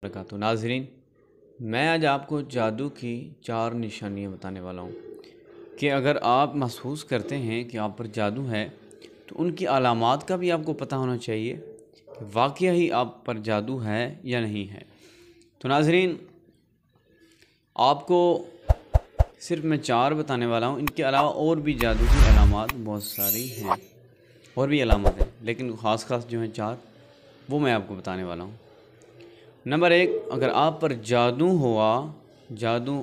तो नाजरीन, मैं आज आपको जादू की 4 निशानियाँ बताने वाला हूँ कि अगर आप महसूस करते हैं कि आप पर जादू है तो उनकी अलामात का भी आपको पता होना चाहिए कि वाकया ही आप पर जादू है या नहीं है। तो नाजरीन, आपको सिर्फ मैं 4 बताने वाला हूँ। इनके अलावा और भी जादू की अलामात बहुत सारी हैं, और भी अलामत हैं, लेकिन ख़ास जो हैं 4 वो मैं आपको बताने वाला हूँ। नंबर 1, अगर आप पर जादू हुआ, जादू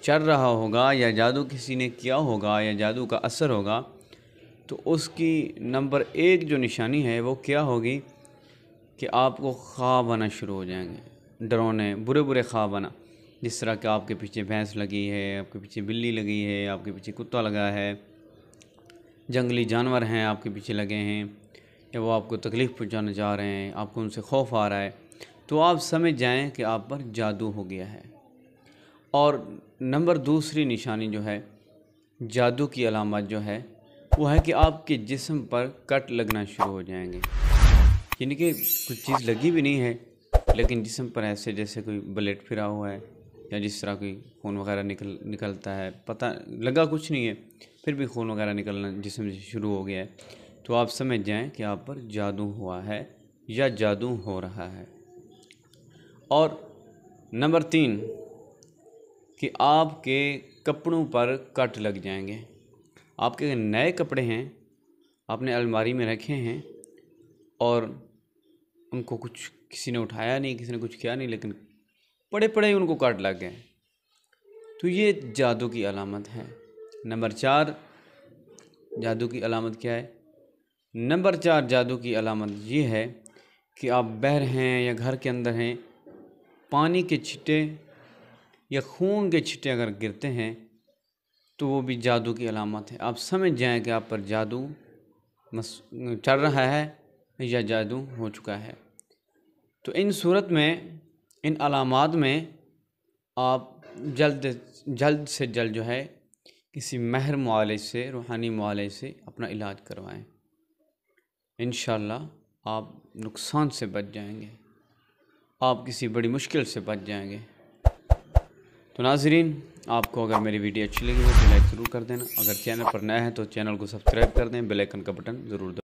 चल रहा होगा या जादू किसी ने किया होगा या जादू का असर होगा, तो उसकी नंबर 1 जो निशानी है वो क्या होगी कि आपको ख्वाब आना शुरू हो जाएंगे, डरावने बुरे बुरे ख्वाब आना। जिस तरह कि आपके पीछे भैंस लगी है, आपके पीछे बिल्ली लगी है, आपके पीछे कुत्ता लगा है, जंगली जानवर हैं आपके पीछे लगे हैं, या वो आपको तकलीफ़ पहुंचाने जा रहे हैं, आपको उनसे खौफ आ रहा है, तो आप समझ जाएं कि आप पर जादू हो गया है। और नंबर 2 निशानी जो है, जादू की अलामत जो है वो है कि आपके जिस्म पर कट लगना शुरू हो जाएंगे। यानी कि कुछ चीज़ लगी भी नहीं है, लेकिन जिस्म पर ऐसे जैसे कोई ब्लेड फिरा हुआ है, या जिस तरह कोई खून वगैरह निकलता है, पता लगा कुछ नहीं है, फिर भी खून वगैरह निकलना जिस्म से शुरू हो गया है, तो आप समझ जाएं कि आप पर जादू हुआ है या जादू हो रहा है। और नंबर 3, कि आपके कपड़ों पर कट लग जाएंगे। आपके नए कपड़े हैं, आपने अलमारी में रखे हैं और उनको कुछ किसी ने उठाया नहीं, किसी ने कुछ किया नहीं, लेकिन पड़े पड़े ही उनको कट लग गए, तो ये जादू की अलामत है। नंबर 4 जादू की अलामत क्या है? नंबर 4 जादू की अलामत ये है कि आप बाहर हैं या घर के अंदर हैं, पानी के छिट्टे या खून के छिट्टे अगर गिरते हैं तो वो भी जादू की अलामत है। आप समझ जाएं कि आप पर जादू चल रहा है या जादू हो चुका है। तो इन सूरत में, इन अलामात में आप जल्द से जल्द जो है किसी माहिर मुआलिज से, रूहानी मुआलिज से अपना इलाज करवाएं। इंशाअल्लाह आप नुकसान से बच जाएंगे, आप किसी बड़ी मुश्किल से बच जाएंगे। तो नाज़रीन, आपको अगर मेरी वीडियो अच्छी लगी हो तो लाइक ज़रूर कर देना। अगर चैनल पर नया है तो चैनल को सब्सक्राइब कर दें, बेल आइकन का बटन ज़रूर दबाएं।